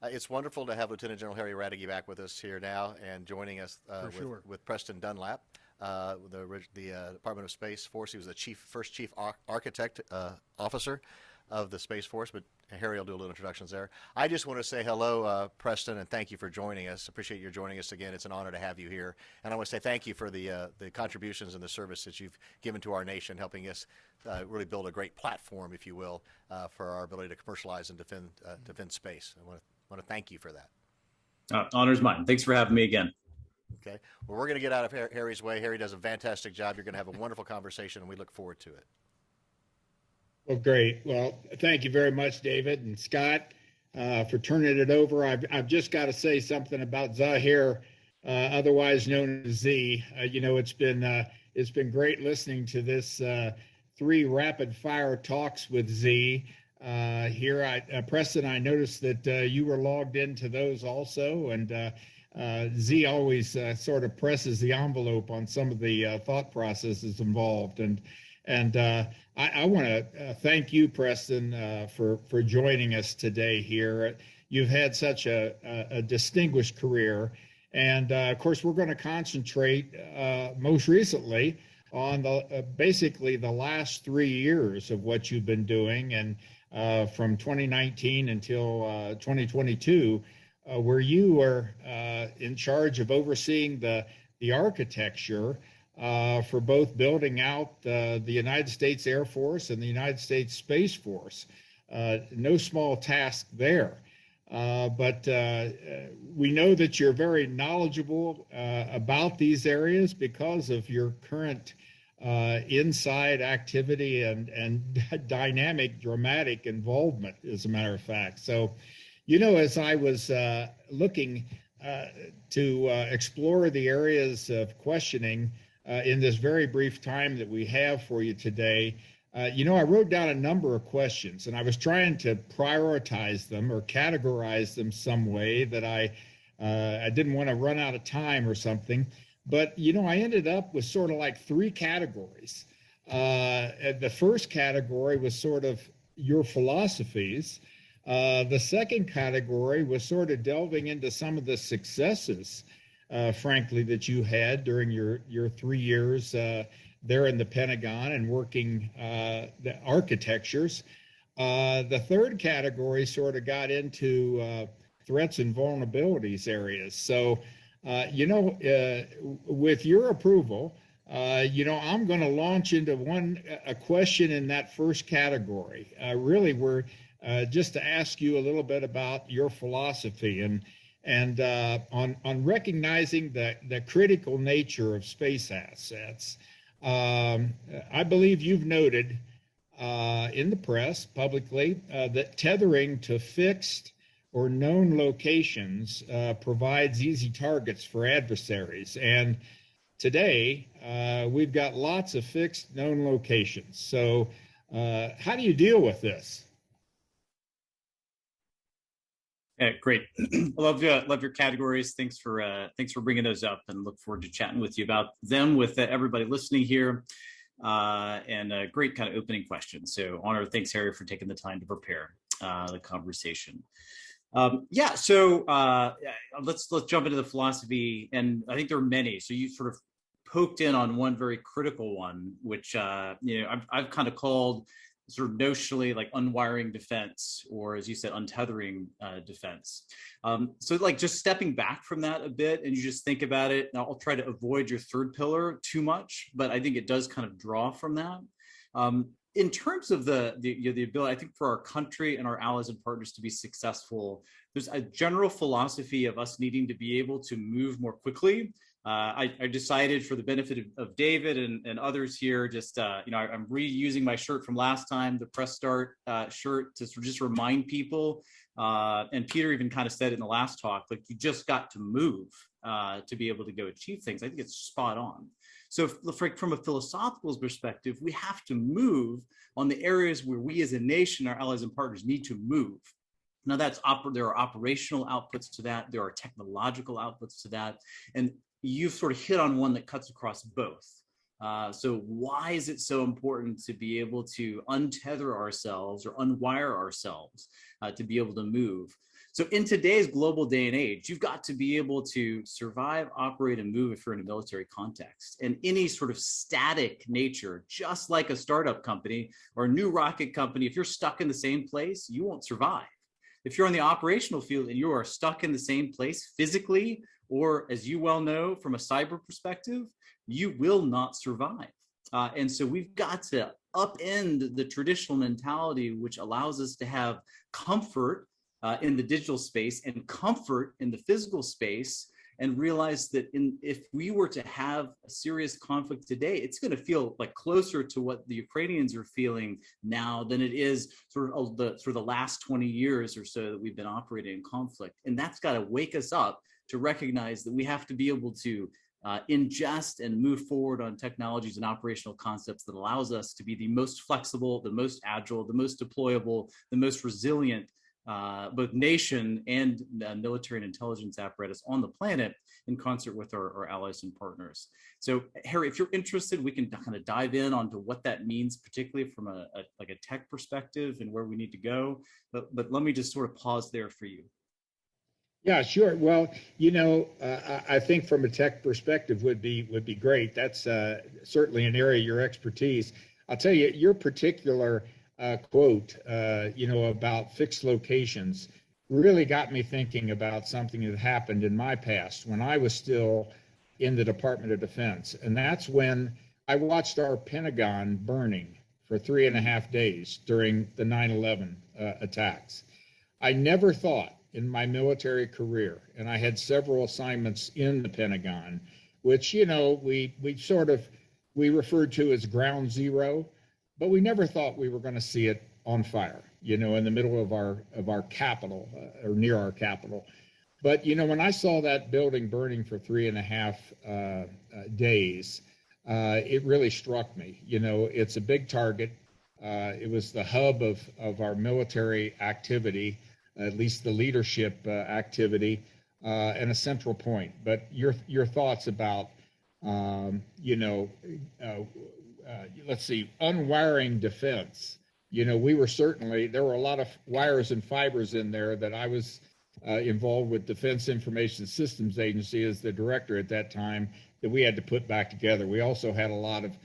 It's wonderful to have Lieutenant General Harry Raduege back with us here now and joining us For sure. with Preston Dunlap, the Department of Space Force. He was the first chief architect officer of the Space Force, but Harry will do a little introductions there. I just want to say hello, Preston, and thank you for joining us. Appreciate your joining us again. It's an honor to have you here, and I want to say thank you for the contributions and the service that you've given to our nation, helping us really build a great platform, if you will, for our ability to commercialize and defend space. I want to thank you for that. Honor's mine. Thanks for having me again. Okay. Well, we're going to get out of Harry's way. Harry does a fantastic job. You're going to have a wonderful conversation, and we look forward to it. Well, great. Well, thank you very much, David and Scott, for turning it over. I've just got to say something about Zahir, otherwise known as Z. It's been great listening to this three rapid fire talks with Z. Here, Preston, I noticed that you were logged into those also, and Z always sort of presses the envelope on some of the thought processes involved. And I want to thank you, Preston, for joining us today here. You've had such a distinguished career, and of course, we're going to concentrate most recently on basically the last 3 years of what you've been doing, and from 2019 until 2022, where you were in charge of overseeing the architecture for both building out the United States Air Force and the United States Space Force. No small task there. But we know that you're very knowledgeable about these areas because of your current inside activity and dynamic, dramatic involvement, as a matter of fact. So, as I was looking to explore the areas of questioning in this very brief time that we have for you today, I wrote down a number of questions, and I was trying to prioritize them or categorize them some way that I didn't want to run out of time or something. But, I ended up with sort of like three categories. The first category was sort of your philosophies. The second category was sort of delving into some of the successes, frankly, that you had during your 3 years there in the Pentagon and working the architectures. The third category sort of got into threats and vulnerabilities areas. So, with your approval, I'm going to launch into a question in that first category. Really, we're just to ask you a little bit about your philosophy and on recognizing the critical nature of space assets. I believe you've noted in the press publicly that tethering to fixed or known locations provides easy targets for adversaries. And today, we've got lots of fixed known locations. So how do you deal with this? Yeah, great. love your categories. Thanks for bringing those up, and look forward to chatting with you about them with everybody listening here. And a great kind of opening question. So thanks, Harry, for taking the time to prepare the conversation. So let's jump into the philosophy, and I think there are many. So you sort of poked in on one very critical one, which I've kind of called sort of notionally like unwiring defense, or as you said, untethering defense. So like just stepping back from that a bit, and you just think about it. Now I'll try to avoid your third pillar too much, but I think it does kind of draw from that. In terms of the ability, I think for our country and our allies and partners to be successful, there's a general philosophy of us needing to be able to move more quickly. I decided, for the benefit of David and others here, just I'm reusing my shirt from last time, the Press Start shirt, to just remind people. And Peter even kind of said it in the last talk, like, you just got to move to be able to go achieve things. I think it's spot on. So from a philosophical perspective, we have to move on the areas where we as a nation, our allies and partners, need to move. Now there are operational outputs to that. There are technological outputs to that. And you've sort of hit on one that cuts across both. So why is it so important to be able to untether ourselves or unwire ourselves to be able to move? So in today's global day and age, you've got to be able to survive, operate, and move if you're in a military context. And any sort of static nature, just like a startup company or a new rocket company, if you're stuck in the same place, you won't survive. If you're on the operational field and you are stuck in the same place physically, or as you well know, from a cyber perspective, you will not survive. And so we've got to upend the traditional mentality, which allows us to have comfort in the digital space and comfort in the physical space, and realize that if we were to have a serious conflict today, it's going to feel like closer to what the Ukrainians are feeling now than it is sort of the last 20 years or so that we've been operating in conflict. And that's got to wake us up to recognize that we have to be able to ingest and move forward on technologies and operational concepts that allows us to be the most flexible, the most agile, the most deployable, the most resilient both nation and military and intelligence apparatus on the planet, in concert with our allies and partners. So Harry, if you're interested, we can kind of dive in onto what that means, particularly from a tech perspective and where we need to go. But let me just sort of pause there for you. Yeah, sure. Well, I think from a tech perspective would be great. That's certainly an area of your expertise. I'll tell you, your particular quote, about fixed locations really got me thinking about something that happened in my past when I was still in the Department of Defense. And that's when I watched our Pentagon burning for 3.5 days during the 9/11 attacks. I never thought in my military career, and I had several assignments in the Pentagon, which, we referred to as ground zero, but we never thought we were going to see it on fire, in the middle of our capital or near our capital. But, when I saw that building burning for 3.5 days, it really struck me. It's a big target. It was the hub of our military activity, at least the leadership activity, and a central point. But your thoughts about, let's see, unwiring defense. We were there were a lot of wires and fibers in there that I was involved with Defense Information Systems Agency as the director at that time that we had to put back together. We also had a lot of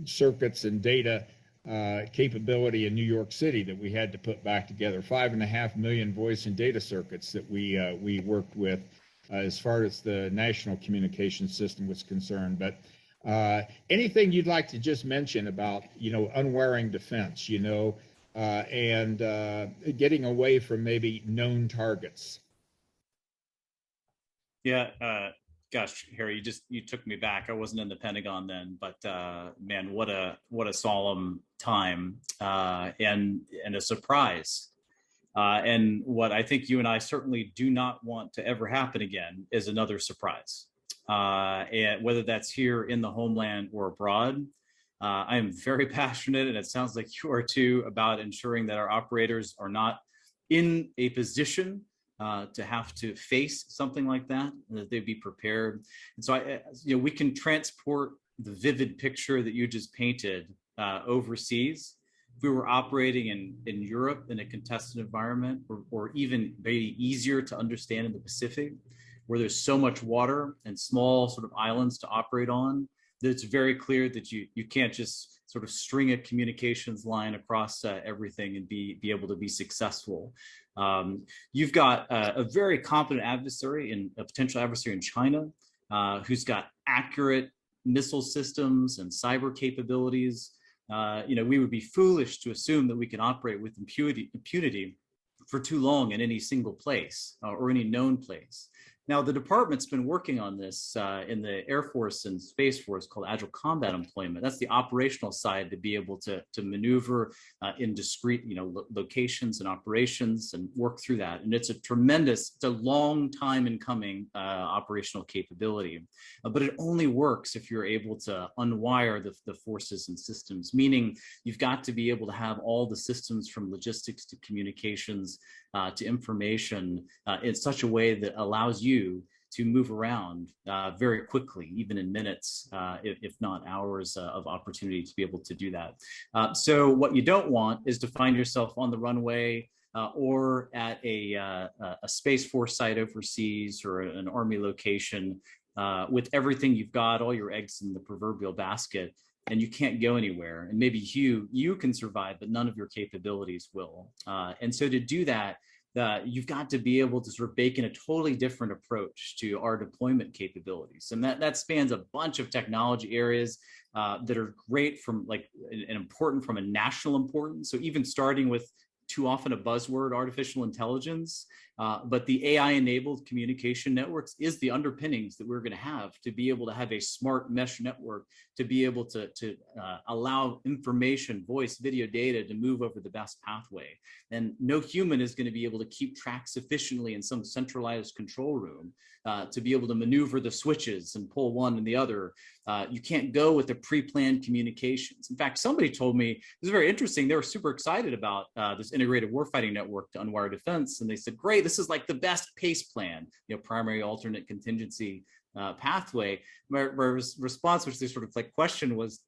circuits and data capability in New York City that we had to put back together. 5.5 million voice and data circuits that we worked with as far as the national communication system was concerned. But anything you'd like to just mention about, unwiring defense, and getting away from maybe known targets? Yeah, gosh, Harry, you took me back. I wasn't in the Pentagon then, but man, what a solemn time and a surprise. And what I think you and I certainly do not want to ever happen again is another surprise. And whether that's here in the homeland or abroad, I am very passionate, and it sounds like you are too, about ensuring that our operators are not in a position to have to face something like that, and that they be prepared. And so we can transport the vivid picture that you just painted overseas. If we were operating in Europe in a contested environment, or even very easier to understand in the Pacific, where there's so much water and small sort of islands to operate on, that it's very clear that you can't just sort of string a communications line across everything and be able to be successful. You've got a very competent adversary, and a potential adversary in China, who's got accurate missile systems and cyber capabilities. We would be foolish to assume that we can operate with impunity for too long in any single place or any known place. Now, the department's been working on this in the Airforce and Space Force called Agile Combat Employment. That's the operational side, to be able to maneuver in discrete, locations and operations and work through that. And it's a long time in coming operational capability. But it only works if you're able to unwire the forces and systems, meaning you've got to be able to have all the systems from logistics to communications to information in such a way that allows you to move around very quickly, even in minutes, if not hours of opportunity to be able to do that. So what you don't want is to find yourself on the runway or at a Space Force site overseas or an Army location with everything you've got, all your eggs in the proverbial basket, and you can't go anywhere. And maybe you can survive, but none of your capabilities will. And so to do that, you've got to be able to sort of bake in a totally different approach to our deployment capabilities. And that spans a bunch of technology areas that are great from and important from a national importance. So even starting with too often a buzzword, artificial intelligence, but the AI-enabled communication networks is the underpinnings that we're going to have to be able to have a smart mesh network, to be able to allow information, voice, video, data to move over the best pathway. And no human is going to be able to keep track sufficiently in some centralized control room to be able to maneuver the switches and pull one and the other. You can't go with the pre-planned communications. In fact, somebody told me, this is very interesting, they were super excited about this integrated warfighting network to unwire defense. And they said, great, this is like the best PACE plan, primary, alternate, contingency pathway. My response, which they sort of question, was,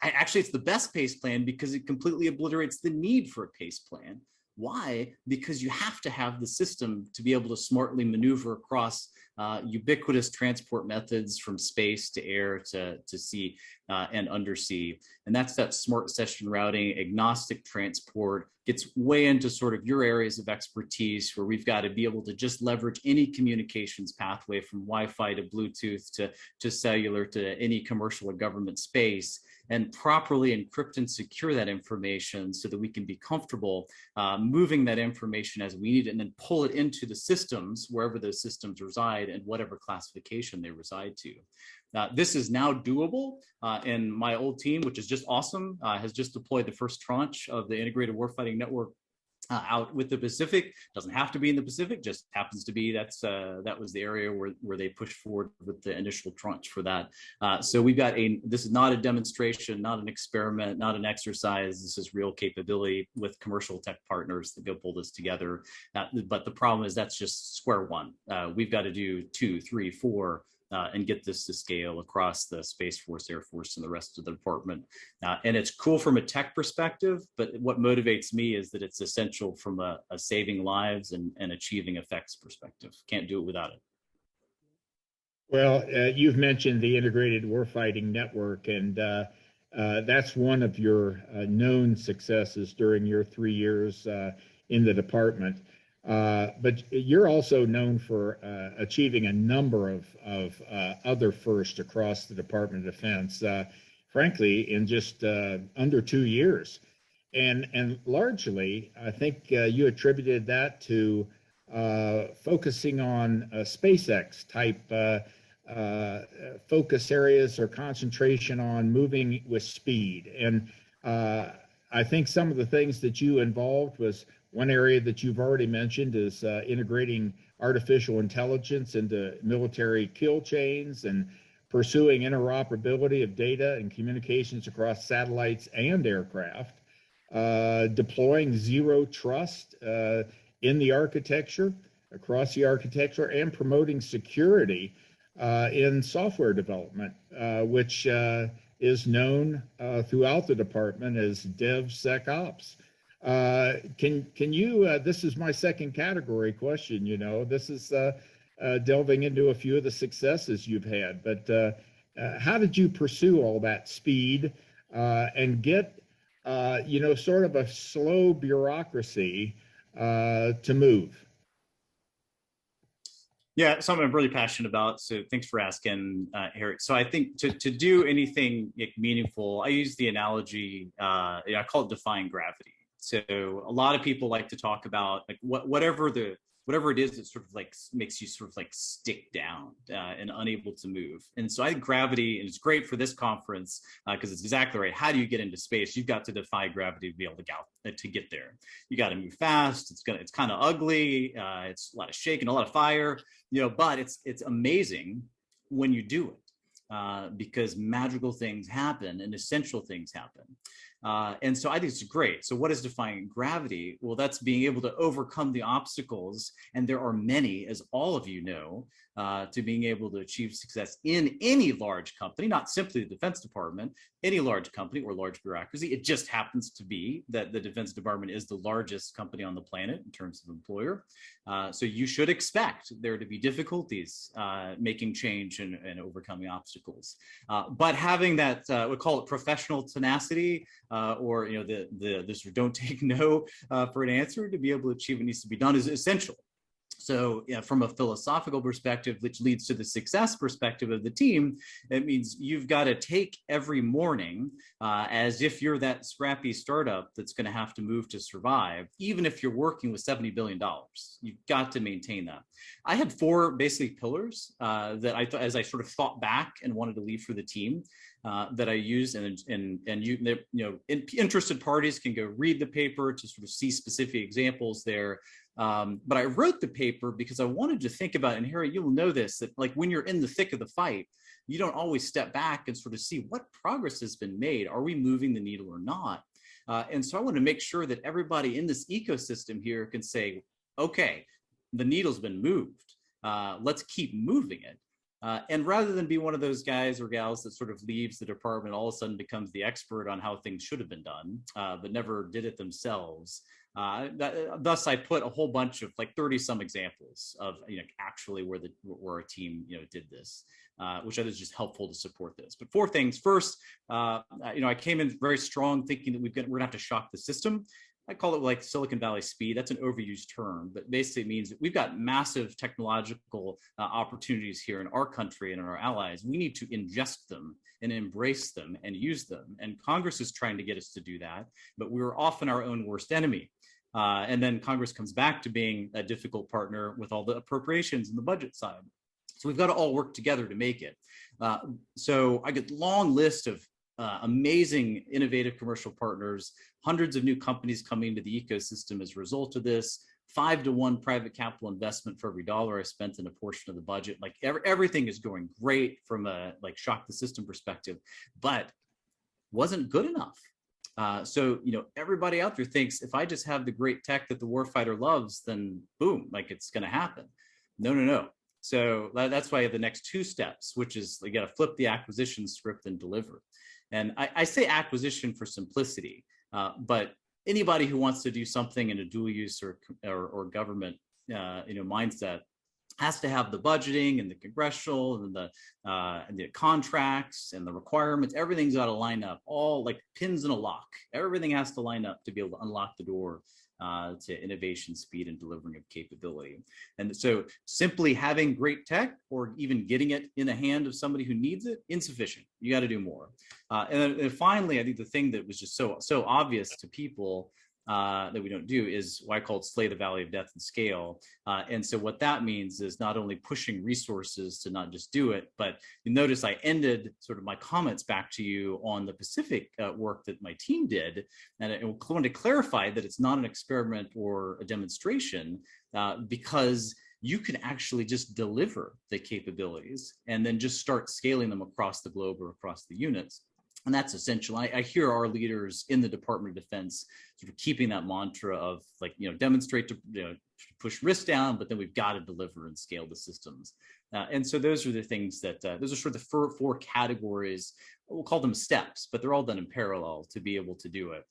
actually, it's the best PACE plan because it completely obliterates the need for a PACE plan. Why? Because you have to have the system to be able to smartly maneuver across ubiquitous transport methods from space to air to sea and undersea. And that's that smart session routing, agnostic transport, gets way into sort of your areas of expertise where we've got to be able to just leverage any communications pathway from Wi-Fi to Bluetooth to cellular to any commercial or government space, and properly encrypt and secure that information so that we can be comfortable moving that information as we need it, and then pull it into the systems wherever those systems reside and whatever classification they reside to. This is now doable, and my old team, which is just awesome, has just deployed the first tranche of the integrated warfighting network out with the Pacific. Doesn't have to be in the Pacific, just happens to be that was the area where they pushed forward with the initial tranche for that. So we've got this is not a demonstration, not an experiment, not an exercise. This is real capability with commercial tech partners that go pull this together. But the problem is that's just square one. We've got to do 2, 3, 4. And get this to scale across the Space Force, Air Force, and the rest of the department. And it's cool from a tech perspective, but what motivates me is that it's essential from a saving lives and achieving effects perspective. Can't do it without it. Well, you've mentioned the integrated warfighting network, and that's one of your known successes during your 3 years in the department. But you're also known for achieving a number of other firsts across the Department of Defense, frankly, in just under 2 years. And largely, I think you attributed that to focusing on SpaceX type focus areas or concentration on moving with speed. And I think some of the things that you involved was one area that you've already mentioned is integrating artificial intelligence into military kill chains and pursuing interoperability of data and communications across satellites and aircraft, deploying zero trust in the architecture, across the architecture, and promoting security in software development, which is known throughout the department as DevSecOps. Can you, this is my second category question, this is delving into a few of the successes you've had, but how did you pursue all that speed and get, sort of a slow bureaucracy to move? Yeah, something I'm really passionate about. So thanks for asking, Harry. So I think to do anything meaningful, I use the analogy, I call it defying gravity. So a lot of people like to talk about whatever it is that sort of makes you sort of stick down and unable to move. And so I think gravity, and it's great for this conference because it's exactly right. How do you get into space? You've got to defy gravity to be able to get there. You got to move fast. It's kind of ugly. It's a lot of shaking, a lot of fire, but it's amazing when you do it. Because magical things happen and essential things happen. And so I think it's great. So what is defying gravity? Well, that's being able to overcome the obstacles, and there are many, as all of you know, to being able to achieve success in any large company, not simply the Defense Department, any large company or large bureaucracy. It just happens to be that the Defense Department is the largest company on the planet in terms of employer. So you should expect there to be difficulties making change and overcoming obstacles. But having that, we call it professional tenacity, or this don't take no for an answer to be able to achieve what needs to be done is essential. So from a philosophical perspective, which leads to the success perspective of the team, it means you've got to take every morning as if you're that scrappy startup that's going to have to move to survive, even if you're working with $70 billion. You've got to maintain that. I had 4 basic pillars that I thought, as I sort of thought back and wanted to leave for the team, that I use, and interested parties can go read the paper to sort of see specific examples there. But I wrote the paper because I wanted to think about, and Harry, you'll know this, that like when you're in the thick of the fight, you don't always step back and sort of see what progress has been made. Are we moving the needle or not? And so I want to make sure that everybody in this ecosystem here can say, okay, the needle's been moved. Let's keep moving it. And rather than be one of those guys or gals that sort of leaves the department, all of a sudden becomes the expert on how things should have been done, but never did it themselves. Thus, I put a whole bunch of like 30 some examples of actually where a team did this, which I think is just helpful to support this. But 4 things. First, I came in very strong, thinking that we're gonna have to shock the system. I call it like Silicon Valley speed. That's an overused term, but basically it means that we've got massive technological opportunities here in our country and in our allies. We need to ingest them and embrace them and use them. And Congress is trying to get us to do that, but we're often our own worst enemy. And then Congress comes back to being a difficult partner with all the appropriations and the budget side. So we've got to all work together to make it. So I get a long list of amazing, innovative commercial partners, hundreds of new companies coming into the ecosystem as a result of this, 5-to-1 private capital investment for every dollar I spent in a portion of the budget. Like everything is going great from a like shock the system perspective, but wasn't good enough. So everybody out there thinks if I just have the great tech that the warfighter loves, then boom, like it's going to happen. No. So that's why I have the next 2 steps, which is you got to flip the acquisition script and deliver. And I say acquisition for simplicity, but anybody who wants to do something in a dual use or government mindset has to have the budgeting and the congressional and the contracts and the requirements. Everything's got to line up, all like pins in a lock. Everything has to line up to be able to unlock the door to innovation, speed, and delivering of capability. And so simply having great tech or even getting it in the hand of somebody who needs it, insufficient. You got to do more. And then finally, I think the thing that was just so obvious to people that we don't do is what I call it slay the valley of death and scale. And so what that means is not only pushing resources to not just do it, but you notice I ended sort of my comments back to you on the Pacific work that my team did. And I wanted to clarify that it's not an experiment or a demonstration because you can actually just deliver the capabilities and then just start scaling them across the globe or across the units. And that's essential. I hear our leaders in the Department of Defense sort of keeping that mantra of like, demonstrate to push risk down, but then we've got to deliver and scale the systems. And so those are the things that, those are sort of the 4 categories. We'll call them steps, but they're all done in parallel to be able to do it.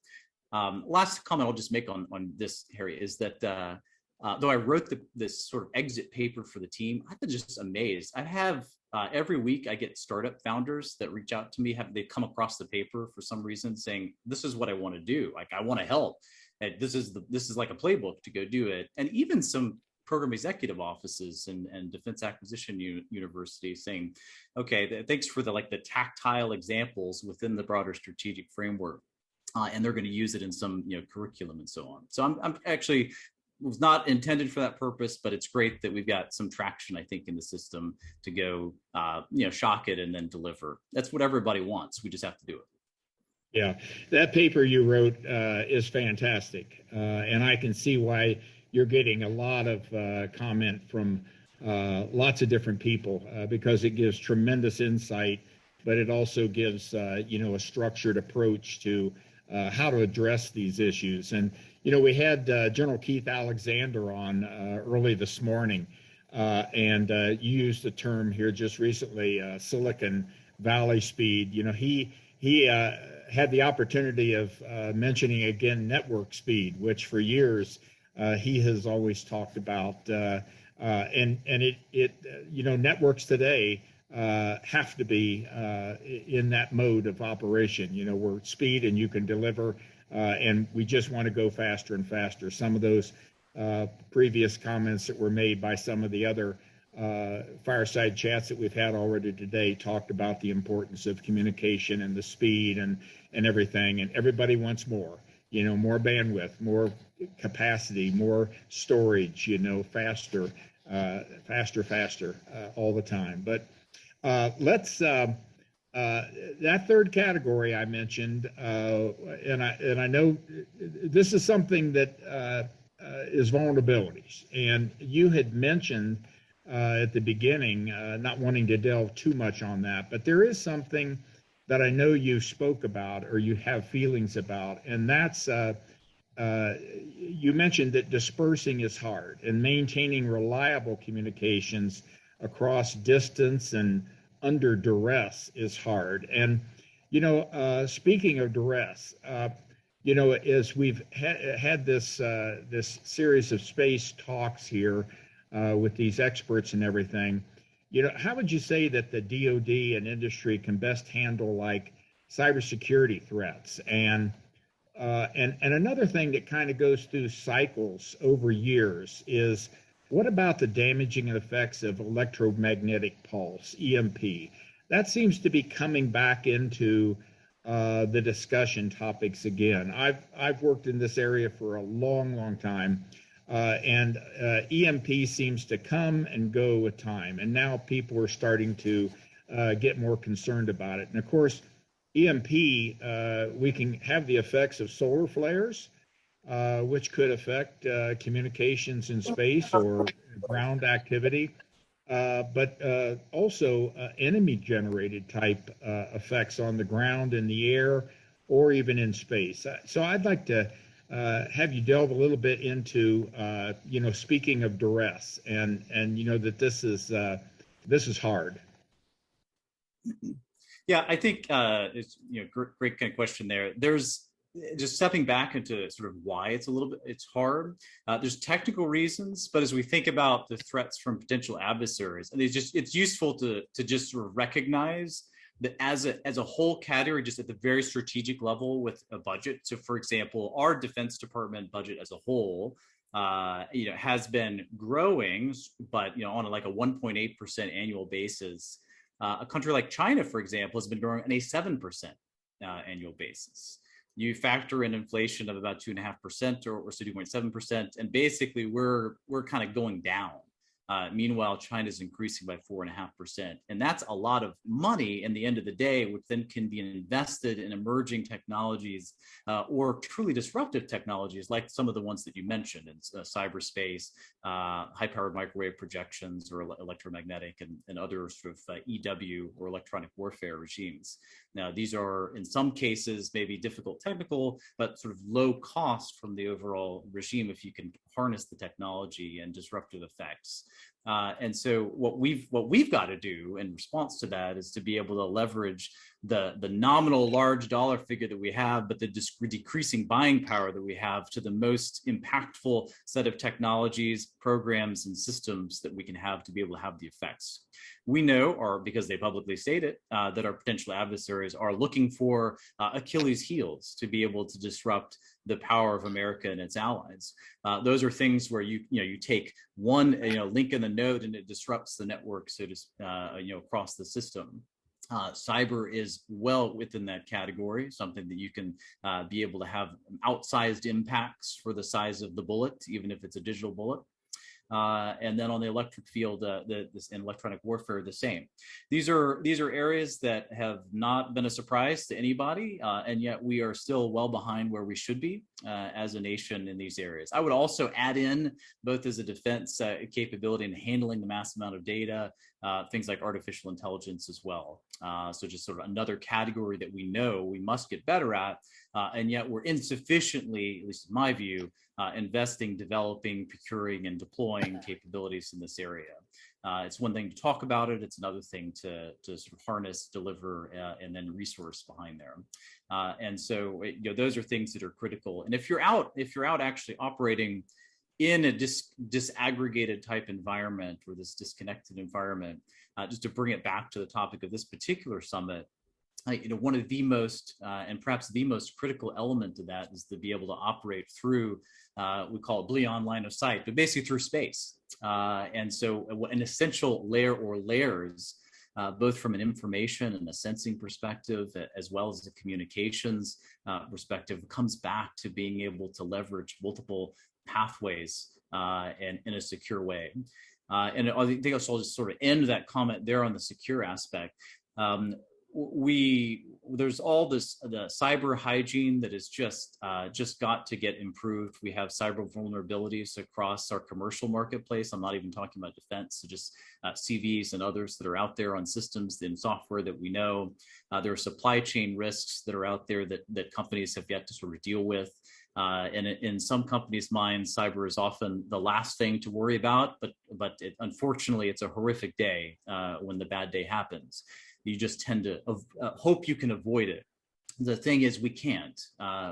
Last comment I'll just make on this, Harry, is that though I wrote this sort of exit paper for the team, I've been just amazed. I have every week I get startup founders that reach out to me. They come across the paper for some reason saying, this is what I want to do. Like, I want to help. And this is like a playbook to go do it. And even some program executive offices and defense acquisition university saying, okay, thanks for the tactile examples within the broader strategic framework. And they're going to use it in some curriculum and so on. So I'm actually was not intended for that purpose, but it's great that we've got some traction, I think, in the system to go, shock it and then deliver. That's what everybody wants. We just have to do it. Yeah, that paper you wrote is fantastic. And I can see why you're getting a lot of comment from lots of different people because it gives tremendous insight, but it also gives, a structured approach to how to address these issues. And, we had General Keith Alexander on early this morning, and you used the term here just recently, Silicon Valley speed. He had the opportunity of mentioning again network speed, which for years he has always talked about. And networks today have to be in that mode of operation, where speed and you can deliver, and we just want to go faster and faster. Some of those previous comments that were made by some of the other fireside chats that we've had already today talked about the importance of communication and the speed and everything, and everybody wants more. More bandwidth, more capacity, more storage, faster, all the time. But let's that third category I mentioned, and I know this is something that is vulnerabilities, and you had mentioned at the beginning, not wanting to delve too much on that, but there is something that I know you spoke about or you have feelings about, and that's you mentioned that dispersing is hard and maintaining reliable communications across distance and under duress is hard. And, speaking of duress, as we've had this series of space talks here with these experts and everything, how would you say that the DoD and industry can best handle like cybersecurity threats? And another thing that kind of goes through cycles over years is, what about the damaging effects of electromagnetic pulse, EMP? That seems to be coming back into the discussion topics again. I've worked in this area for a long time. And EMP seems to come and go with time. And now people are starting to get more concerned about it. And of course, EMP, we can have the effects of solar flares, which could affect communications in space or ground activity, but also enemy-generated type effects on the ground, in the air, or even in space. So I'd like to have you delve a little bit into, speaking of duress, and that this is hard. Yeah, I think it's great kind of question there. There's just stepping back into sort of why it's hard. There's technical reasons, but as we think about the threats from potential adversaries, and it's useful to just sort of recognize that as a whole category, just at the very strategic level with a budget. So, for example, our Defense Department budget as a whole, has been growing, but on a 1.8% annual basis. A country like China, for example, has been growing on a 7% annual basis. You factor in inflation of about 2.5% or 2.7%, and basically we're kind of going down. Meanwhile, China's increasing by 4.5%. And that's a lot of money in the end of the day, which then can be invested in emerging technologies or truly disruptive technologies like some of the ones that you mentioned in cyberspace, high-powered microwave projections, or electromagnetic and other sort of EW or electronic warfare regimes. Now, these are in some cases maybe difficult technical, but sort of low cost from the overall regime if you can harness the technology and disruptive effects. And so what we've got to do in response to that is to be able to leverage the nominal large dollar figure that we have, but the decreasing buying power that we have to the most impactful set of technologies, programs, and systems that we can have to be able to have the effects. We know, or because they publicly state it, that our potential adversaries are looking for Achilles' heels to be able to disrupt the power of America and its allies. Those are things where you take one link in the node and it disrupts the network, so to across the system. Cyber is well within that category, something that you can be able to have outsized impacts for the size of the bullet, even if it's a digital bullet. And then on the electric field, this in electronic warfare, the same. These are areas that have not been a surprise to anybody, and yet we are still well behind where we should be as a nation in these areas. I would also add in, both as a defense capability in handling the massive amount of data, things like artificial intelligence as well. So just sort of another category that we know we must get better at, and yet we're insufficiently, at least in my view, investing, developing, procuring, and deploying capabilities in this area. It's one thing to talk about it; it's another thing to sort of harness, deliver, and then resource behind there. And so, those are things that are critical. And if you're out actually operating in a disaggregated type environment or this disconnected environment, just to bring it back to the topic of this particular summit, one of the most and perhaps the most critical element to that is to be able to operate through, we call it BLEON line of sight, but basically through space. And so an essential layer or layers, both from an information and a sensing perspective, as well as a communications perspective, comes back to being able to leverage multiple pathways and in a secure way. And I think I'll just sort of end that comment there on the secure aspect. There's all the cyber hygiene that is just got to get improved. We have cyber vulnerabilities across our commercial marketplace. I'm not even talking about defense, so just CVs and others that are out there on systems and software that we know. There are supply chain risks that are out there that companies have yet to sort of deal with. And in some companies' minds, cyber is often the last thing to worry about, but unfortunately, it's a horrific day when the bad day happens. You just tend to hope you can avoid it. The thing is, we can't.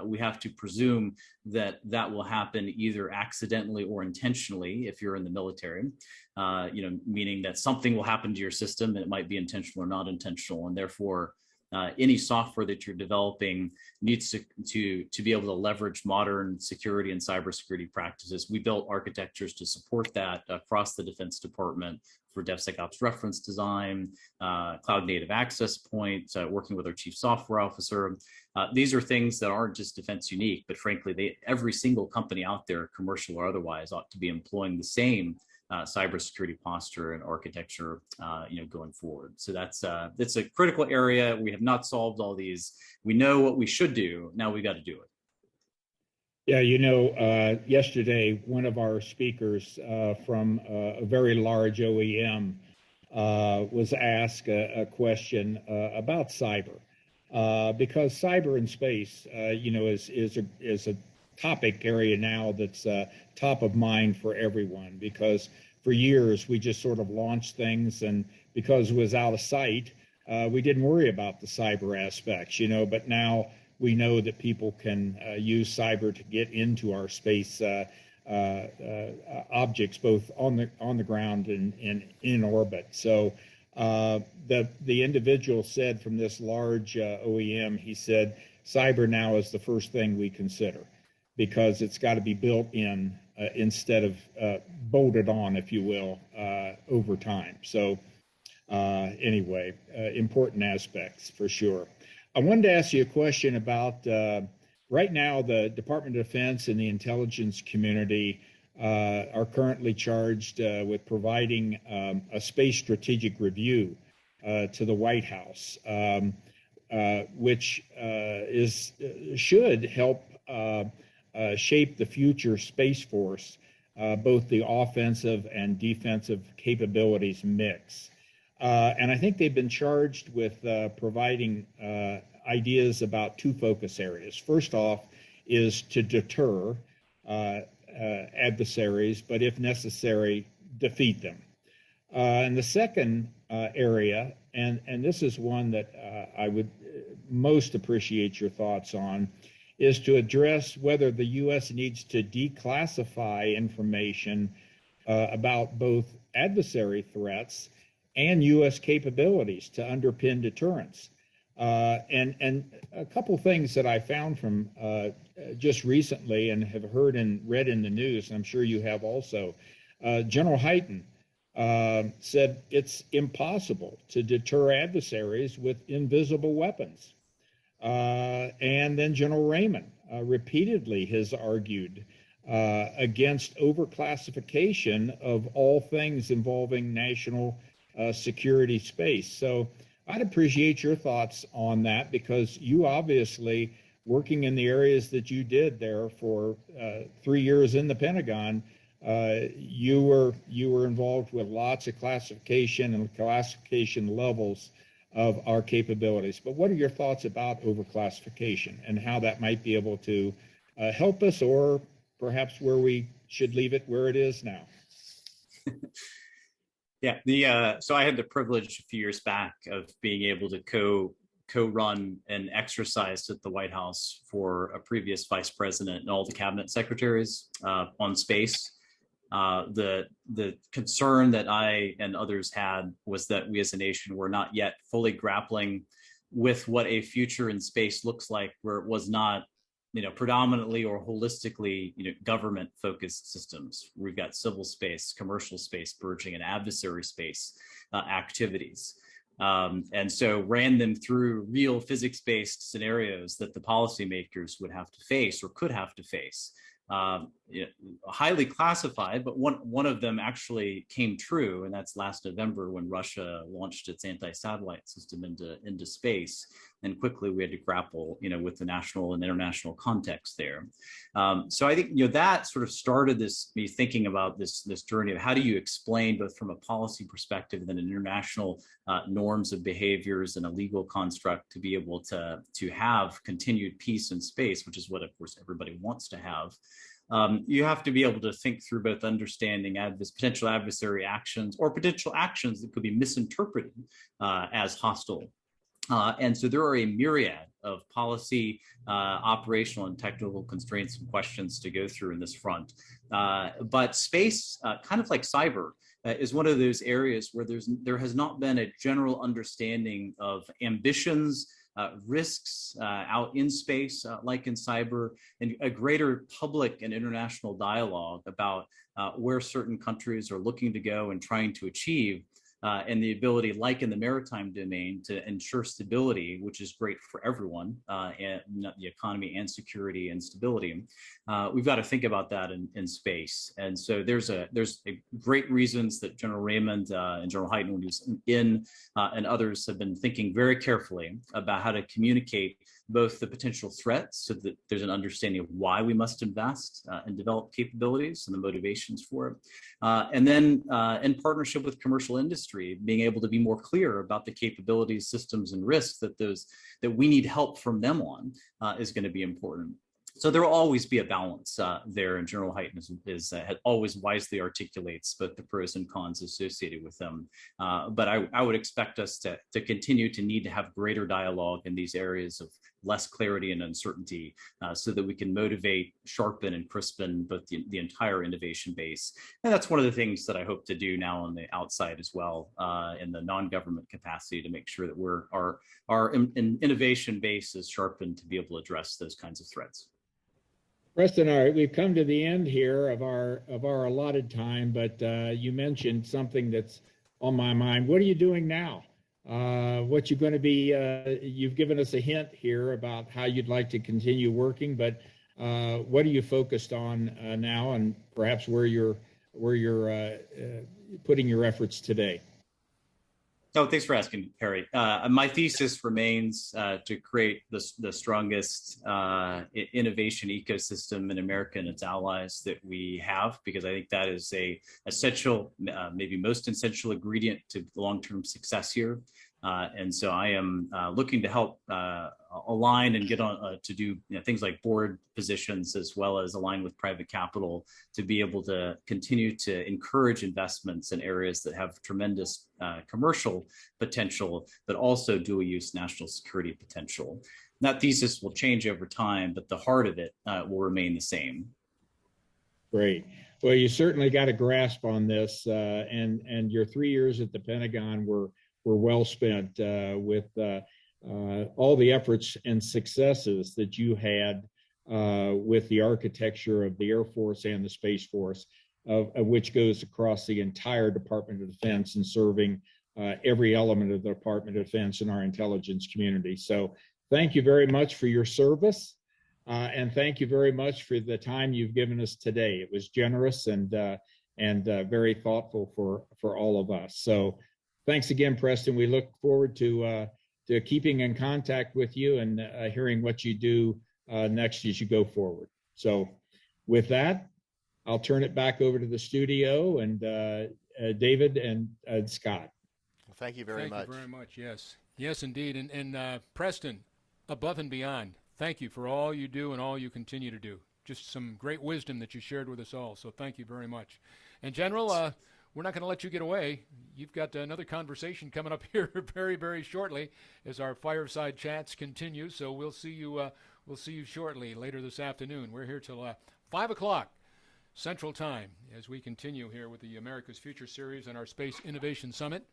We have to presume that will happen either accidentally or intentionally if you're in the military, meaning that something will happen to your system and it might be intentional or not intentional. And therefore, any software that you're developing needs to be able to leverage modern security and cybersecurity practices. We built architectures to support that across the Defense Department for DevSecOps reference design, cloud native access points, working with our chief software officer. These are things that aren't just defense unique, but frankly, every single company out there, commercial or otherwise, ought to be employing the same cybersecurity posture and architecture, going forward. So that's a critical area. We have not solved all these. We know what we should do. Now we got to do it. Yeah, yesterday, one of our speakers from a very large OEM was asked a question about cyber, because cyber in space, is a topic area now that's top of mind for everyone, because for years we just sort of launched things, and because it was out of sight, we didn't worry about the cyber aspects, but now we know that people can use cyber to get into our space objects, both on the ground and in orbit. So the individual said from this large OEM, he said, cyber now is the first thing we consider, because it's got to be built in instead of bolted on, if you will, over time. So anyway, important aspects for sure. I wanted to ask you a question about right now, the Department of Defense and the intelligence community are currently charged with providing a space strategic review to the White House, which should help shape the future Space Force, both the offensive and defensive capabilities mix. And I think they've been charged with providing ideas about two focus areas. First off is to deter adversaries, but if necessary, defeat them. And the second area, and this is one that I would most appreciate your thoughts on, is to address whether the U.S. needs to declassify information about both adversary threats and U.S. capabilities to underpin deterrence. And a couple things that I found from just recently and have heard and read in the news, and I'm sure you have also, General Hyten said it's impossible to deter adversaries with invisible weapons. And then General Raymond repeatedly has argued against overclassification of all things involving national security space. So I'd appreciate your thoughts on that, because you obviously, working in the areas that you did there for 3 years in the Pentagon, you were involved with lots of classification and classification levels of our capabilities. But what are your thoughts about overclassification and how that might be able to help us, or perhaps where we should leave it where it is now? Yeah, so I had the privilege a few years back of being able to co-run an exercise at the White House for a previous vice president and all the cabinet secretaries on space. The concern that I and others had was that we as a nation were not yet fully grappling with what a future in space looks like, where it was not, predominantly or holistically, government focused systems. We've got civil space, commercial space, burgeoning, and adversary space activities. And so ran them through real physics-based scenarios that the policymakers would have to face or could have to face. Highly classified, but one of them actually came true, and that's last November when Russia launched its anti-satellite system into space, and quickly we had to grapple, with the national and international context there. So I think that sort of started me thinking about this journey of how do you explain, both from a policy perspective and then international norms of behaviors and a legal construct, to be able to have continued peace in space, which is what, of course, everybody wants to have. You have to be able to think through both understanding potential adversary actions or potential actions that could be misinterpreted as hostile. And so there are a myriad of policy, operational, and technical constraints and questions to go through in this front. But space, kind of like cyber, is one of those areas where there has not been a general understanding of ambitions, risks out in space, like in cyber, and a greater public and international dialogue about where certain countries are looking to go and trying to achieve, and the ability, like in the maritime domain, to ensure stability, which is great for everyone, and the economy and security and stability. We've got to think about that in space. And so there's great reasons that General Raymond and General Hyten, when he was in, and others have been thinking very carefully about how to communicate both the potential threats, so that there's an understanding of why we must invest and develop capabilities and the motivations for it. And then in partnership with commercial industry, being able to be more clear about the capabilities, systems, and risks that we need help from them on is going to be important. So there will always be a balance there, and General Hyten always wisely articulates both the pros and cons associated with them. But I would expect us to continue to need to have greater dialogue in these areas of less clarity and uncertainty, so that we can motivate, sharpen, and crispen both the entire innovation base. And that's one of the things that I hope to do now on the outside as well, in the non-government capacity, to make sure that our innovation base is sharpened to be able to address those kinds of threats. Preston, all right, we've come to the end here of our allotted time, but you mentioned something that's on my mind. What are you doing now? What you're going to be, you've given us a hint here about how you'd like to continue working, but what are you focused on now, and perhaps where you're putting your efforts today? Oh, thanks for asking, Harry. My thesis remains to create the strongest innovation ecosystem in America and its allies that we have, because I think that is a essential, maybe most essential ingredient to long-term success here. And so I am looking to help align and get on to do things like board positions, as well as align with private capital, to be able to continue to encourage investments in areas that have tremendous commercial potential, but also dual use national security potential. That thesis will change over time, but the heart of it will remain the same. Great. Well, you certainly got a grasp on this, and your 3 years at the Pentagon were well spent with all the efforts and successes that you had with the architecture of the Air Force and the Space Force, of which goes across the entire Department of Defense and serving every element of the Department of Defense in our intelligence community. So thank you very much for your service, and thank you very much for the time you've given us today. It was generous and very thoughtful for all of us. So thanks again, Preston. We look forward to keeping in contact with you and hearing what you do next as you go forward. So with that, I'll turn it back over to the studio and David and Scott. Well, thank you very much. Thank you very much. Yes. Yes, indeed. And Preston, above and beyond, thank you for all you do and all you continue to do. Just some great wisdom that you shared with us all. So thank you very much. And General, we're not going to let you get away. You've got another conversation coming up here very, very shortly as our fireside chats continue. So we'll see you shortly later this afternoon. We're here till 5 o'clock Central Time as we continue here with the America's Future Series and our Space Innovation Summit.